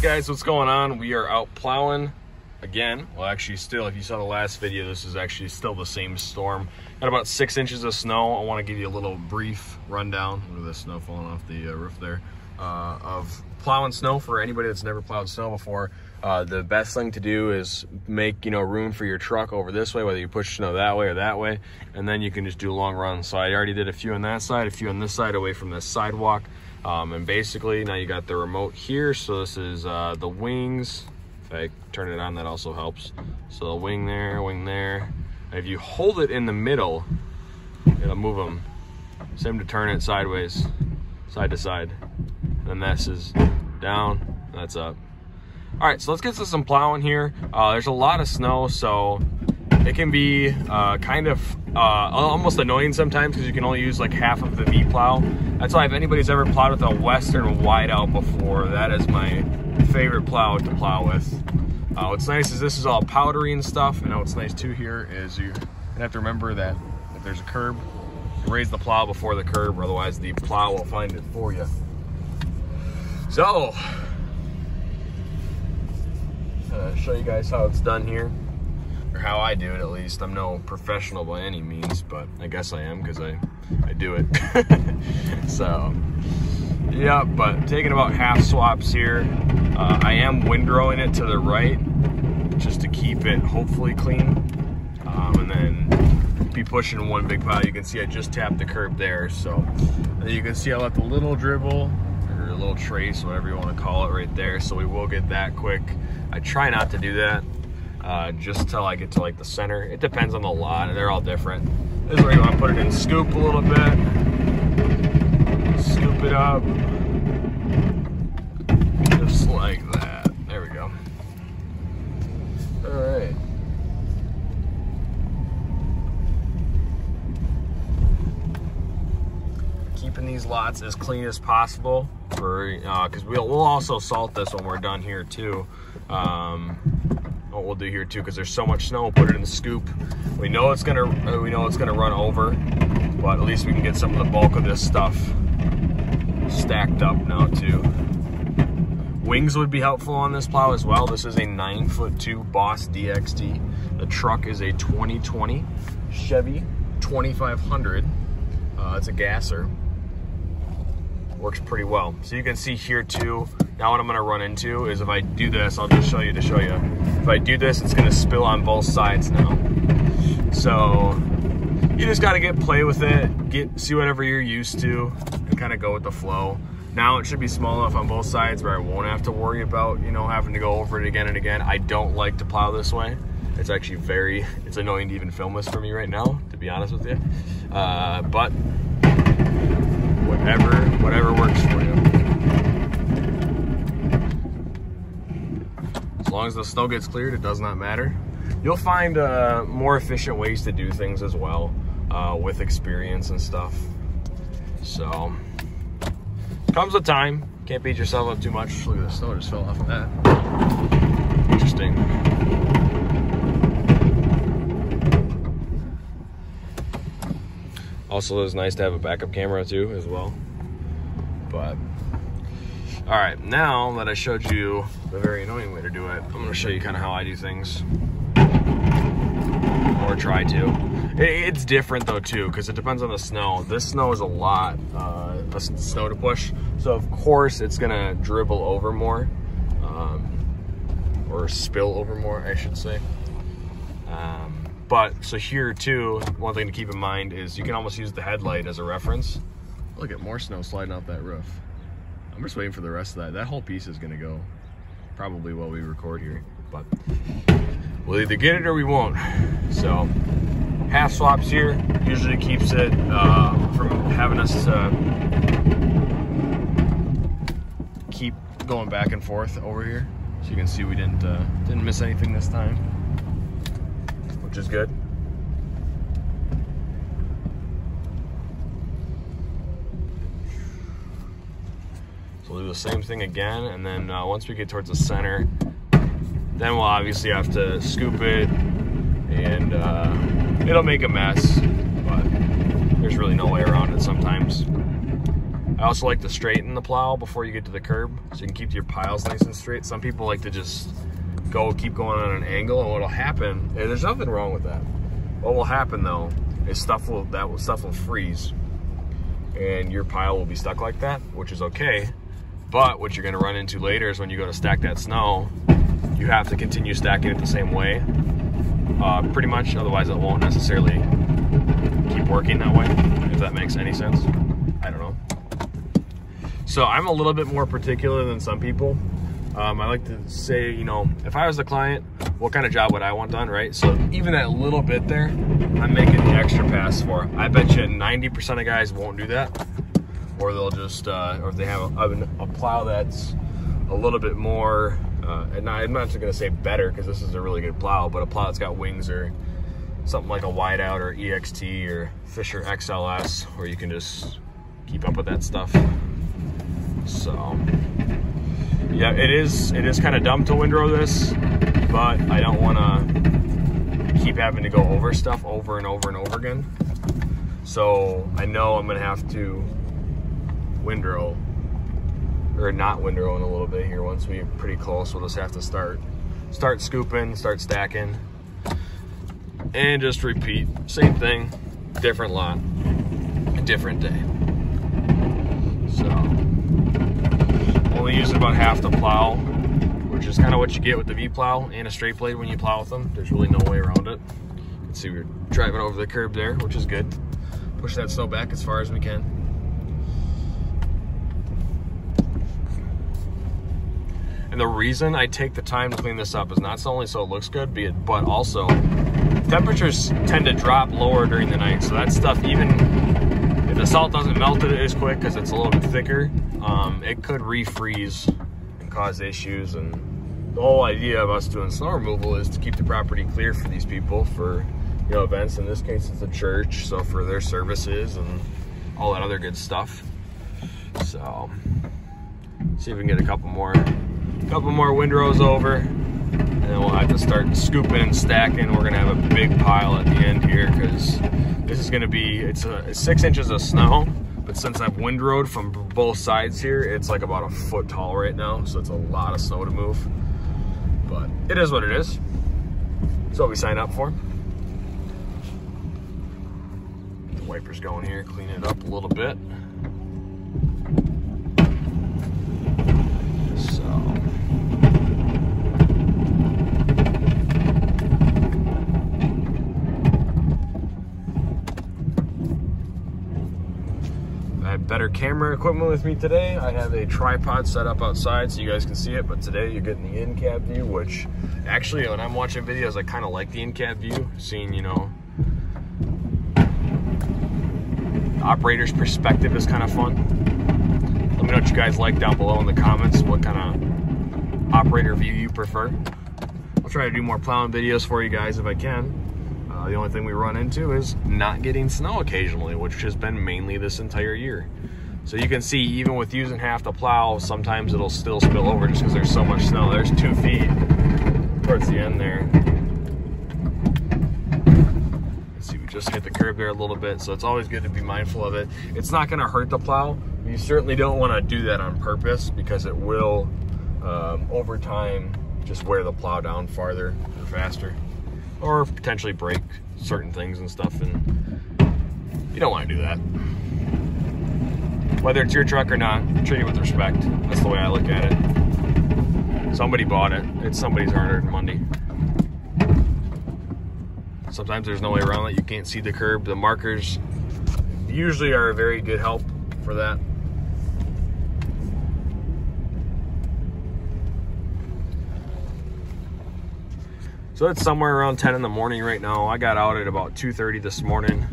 guys, what's going on? We are out plowing again. Well, actually still, if you saw the last video, this is actually still the same storm. Got about 6 inches of snow. I want to give you a little brief rundown. Look at the snow falling off the roof there. Of plowing snow for anybody that's never plowed snow before. The best thing to do is make, room for your truck over this way, whether you push snow that way or that way, and then you can just do long runs. So I already did a few on that side, a few on this side away from this sidewalk. And basically now you got the remote here. So this is the wings. If I turn it on, that also helps. So a wing there, wing there. And if you hold it in the middle, it'll move them. Same to turn it sideways, side to side. And this is down, that's up. All right, so let's get to some plowing here. There's a lot of snow, so it can be kind of almost annoying sometimes because you can only use like half of the V plow. That's why if anybody's ever plowed with a Western wideout before, that is my favorite plow to plow with. What's nice is this is all powdery and stuff, and what's nice too here is you have to remember that if there's a curb, you raise the plow before the curb, or otherwise the plow will find it for you. So, show you guys how it's done here, or how I do it at least. I'm no professional by any means, but I guess I am because I do it. So, yeah, but taking about half swaps here. I am windrowing it to the right just to keep it hopefully clean, and then be pushing one big pile. You can see I just tapped the curb there, so you can see I left a little dribble, or a little trace, whatever you want to call it, right there. So we will get that quick. I try not to do that just till I get to like the center. It depends on the lot, they're all different. This is where you want to put it in scoop a little bit, scoop it up, just like that. There we go. All right. Keeping these lots as clean as possible, for because we'll also salt this when we're done here too. What we'll do here too, because there's so much snow, we'll put it in the scoop. We know it's gonna run over, but at least we can get some of the bulk of this stuff stacked up now too. Wings would be helpful on this plow as well. This is a 9'2" Boss DXT. The truck is a 2020 Chevy 2500. It's a gasser. Works pretty well. So you can see here too, now what I'm gonna run into is if I do this, I'll just show you to show you. If I do this, it's gonna spill on both sides now. So you just gotta play with it, see whatever you're used to, and kind of go with the flow. Now it should be small enough on both sides where I won't have to worry about, having to go over it again and again. I don't like to plow this way. It's actually it's annoying to even film this for me right now, to be honest with you. But whatever works for you. As long as the snow gets cleared, it does not matter. You'll find more efficient ways to do things as well, with experience and stuff. So, comes with time. Can't beat yourself up too much. Look at the snow just fell off of that. Interesting. Also, it's nice to have a backup camera too, as well. But, all right, now that I showed you the very annoying way to do it, I'm gonna show you kind of how I do things, or try to. It's different though too, because it depends on the snow. This snow is a lot of snow to push, so of course it's gonna dribble over more, or spill over more, I should say. But so here too, one thing to keep in mind is you can almost use the headlight as a reference. Look at more snow sliding off that roof. I'm just waiting for the rest of that. That whole piece is gonna go probably while we record here, but we'll either get it or we won't. So half swaps here usually keeps it from having us keep going back and forth over here. So you can see we didn't miss anything this time, which is good. So we'll do the same thing again, and then once we get towards the center, then we'll obviously have to scoop it, and it'll make a mess, but there's really no way around it sometimes. I also like to straighten the plow before you get to the curb so you can keep your piles nice and straight. Some people like to just keep going on an angle, and what'll happen, and there's nothing wrong with that. What will happen though is stuff will freeze and your pile will be stuck like that, which is okay. But what you're gonna run into later is when you go to stack that snow, you have to continue stacking it the same way, pretty much, otherwise it won't necessarily keep working that way, if that makes any sense. I don't know. So I'm a little bit more particular than some people. I like to say, you know, if I was the client, what kind of job would I want done, right? So even that little bit there, I'm making the extra pass for. I bet you 90% of guys won't do that, or they'll just, or if they have a plow that's a little bit more, and I'm not just gonna say better because this is a really good plow, but a plow that's got wings or something like a Wideout or EXT or Fisher XLS, where you can just keep up with that stuff. So yeah, it is kind of dumb to windrow this, but I don't want to keep having to go over stuff over and over and over again. So I know I'm gonna have to windrow, or not windrow in a little bit here. Once we get pretty close, we'll just have to start scooping, start stacking, and just repeat. Same thing, different lot, a different day. So only using about half the plow, which is kind of what you get with the V-plow and a straight blade when you plow with them. There's really no way around it. You can see we're driving over the curb there, which is good. Push that snow back as far as we can. And the reason I take the time to clean this up is not only so it looks good, but also temperatures tend to drop lower during the night. So that stuff, even if the salt doesn't melt it as quick because it's a little bit thicker, it could refreeze and cause issues. And the whole idea of us doing snow removal is to keep the property clear for these people for, you know, events. In this case, it's a church, so for their services and all that other good stuff. So see if we can get a couple more windrows over, and then we'll have to start scooping and stacking. We're gonna have a big pile at the end here because this is gonna be, it's 6 inches of snow, but since I've windrowed from both sides here, it's like about a foot tall right now, so it's a lot of snow to move. But it is what it is. It's what we signed up for. The wipers going here, clean it up a little bit. Better camera equipment with me today. I have a tripod set up outside so you guys can see it, but today you're getting the in-cab view, which actually when I'm watching videos I kind of like the in-cab view, seeing, you know, the operator's perspective is kind of fun. Let me know what you guys like down below in the comments, what kind of operator view you prefer. I'll try to do more plowing videos for you guys if I can. The only thing we run into is not getting snow occasionally, which has been mainly this entire year. So you can see, even with using half the plow, sometimes it'll still spill over just because there's so much snow. There's 2 feet towards the end there. Let's see, we just hit the curb there a little bit, so it's always good to be mindful of it. It's not gonna hurt the plow. You certainly don't wanna do that on purpose because it will, over time, just wear the plow down farther or faster, or potentially break certain things and stuff, and you don't want to do that. Whether it's your truck or not, treat it with respect. That's the way I look at it. Somebody bought it. It's somebody's hard-earned money. Sometimes there's no way around it. You can't see the curb. The markers usually are a very good help for that. So it's somewhere around 10 in the morning right now. I got out at about 2:30 this morning.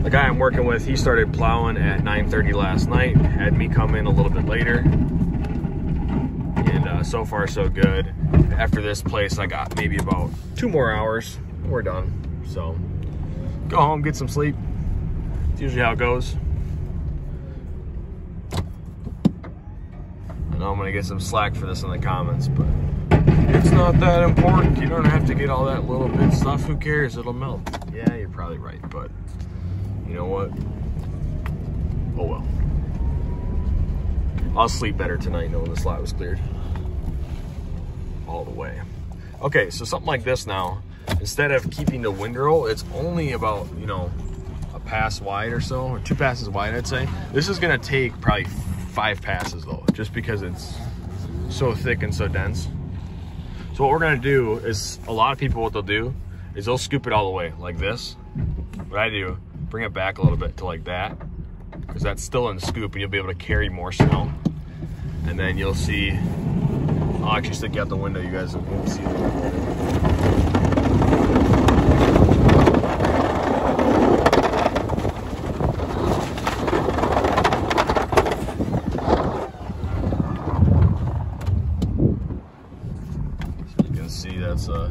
The guy I'm working with, he started plowing at 9:30 last night, had me come in a little bit later. And so far so good. After this place, I got maybe about 2 more hours. We're done. So go home, get some sleep. It's usually how it goes. I know I'm gonna get some slack for this in the comments, but it's not that important. You don't have to get all that little bit stuff. Who cares? It'll melt. Yeah, you're probably right, but you know what? Oh well. I'll sleep better tonight knowing this lot was cleared all the way. Okay, so something like this now, instead of keeping the windrow, it's only about, you know, a pass wide or so, or 2 passes wide, I'd say. This is gonna take probably 5 passes though, just because it's so thick and so dense. So what we're gonna do is, a lot of people, what they'll do is they'll scoop it all the way like this. What I do, bring it back a little bit to like that, because that's still in the scoop and you'll be able to carry more snow. And then you'll see, I'll actually stick you out the window, you guys won't see it. So you can see that's a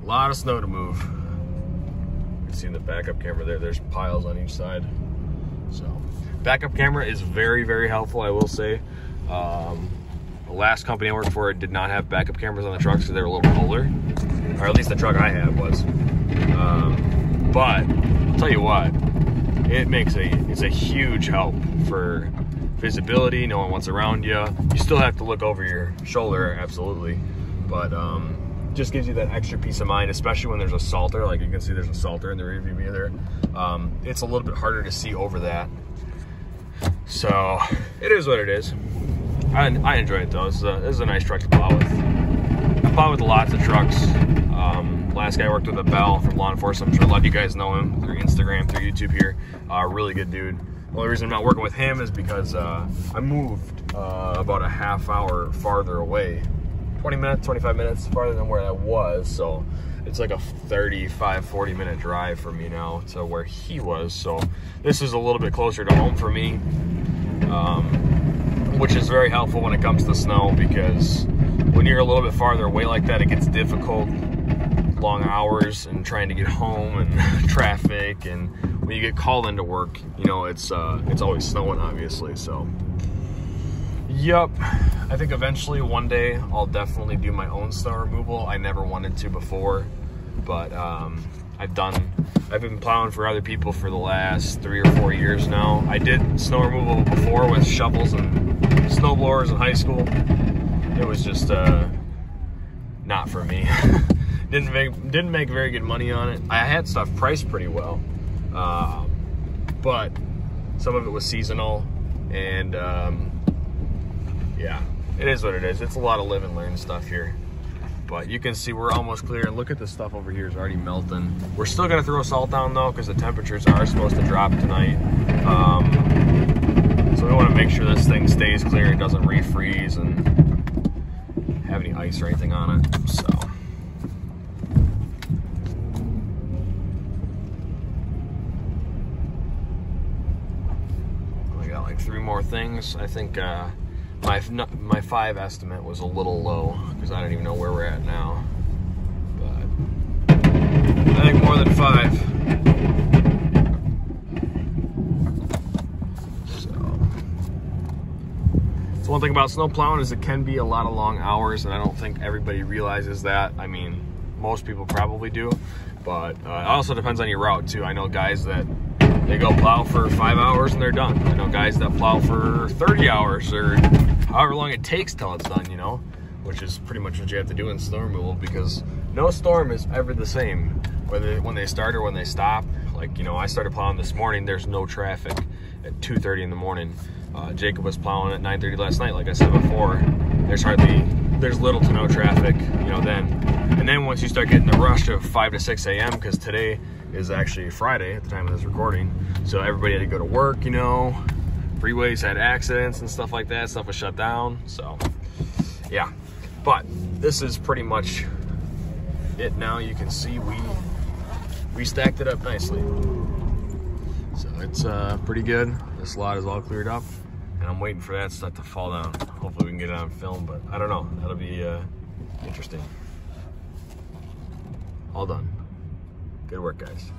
lot of snow to move. You can see in the backup camera there, there's piles on each side. So backup camera is very, very helpful, I will say. The last company I worked for did not have backup cameras on the trucks because they were a little older, or at least the truck I had was. But I'll tell you what, it's a huge help for visibility, knowing what's around you. You still have to look over your shoulder, absolutely, but just gives you that extra peace of mind, especially when there's a salter. Like you can see there's a salter in the rearview mirror there. It's a little bit harder to see over that. So it is what it is. I enjoy it though. This is a nice truck to plow with. I plow with lots of trucks. Last guy I worked with, Bell from law enforcement. I'm sure a lot of you guys know him through Instagram, through YouTube here. Really good dude. The only reason I'm not working with him is because I moved about a half hour farther away. 20 minutes, 25 minutes farther than where I was. So it's like a 35, 40 minute drive for me now to where he was. So this is a little bit closer to home for me. Which is very helpful when it comes to snow, because when you're a little bit farther away like that, it gets difficult, long hours and trying to get home and traffic, and when you get called into work, you know, it's always snowing, obviously. So yep, I think eventually one day I'll definitely do my own snow removal. I never wanted to before, but I've been plowing for other people for the last 3 or 4 years now. I did snow removal before with shovels and snow blowers in high school. It was just not for me. didn't make very good money on it. I had stuff priced pretty well, but some of it was seasonal, and yeah, it is what it is. It's a lot of live and learn stuff here. But you can see we're almost clear, and look at the stuff over here is already melting. We're still gonna throw salt down though, because the temperatures are supposed to drop tonight. So we wanna make sure this thing stays clear and doesn't refreeze and have any ice or anything on it, so. We got like 3 more things. I think my 5 estimate was a little low because I don't even know where we're at now, but I think more than 5. So one thing about snow plowing is it can be a lot of long hours, and I don't think everybody realizes that. I mean, most people probably do, but it also depends on your route too. I know guys that they go plow for 5 hours and they're done. I know guys that plow for 30 hours or however long it takes till it's done, you know, which is pretty much what you have to do in snow removal, because no storm is ever the same, whether when they start or when they stop. Like, you know, I started plowing this morning, there's no traffic at 2:30 in the morning. Jacob was plowing at 9:30 last night, like I said before. There's little to no traffic, you know, then. And then once you start getting the rush of 5 to 6 a.m., because today is actually Friday at the time of this recording, so everybody had to go to work, you know, freeways had accidents and stuff like that, stuff was shut down, so yeah. But this is pretty much it now. You can see we stacked it up nicely, so it's pretty good. This lot is all cleared up, and I'm waiting for that stuff to fall down. Hopefully we can get it on film, but I don't know, that'll be interesting. All done. Good work, guys.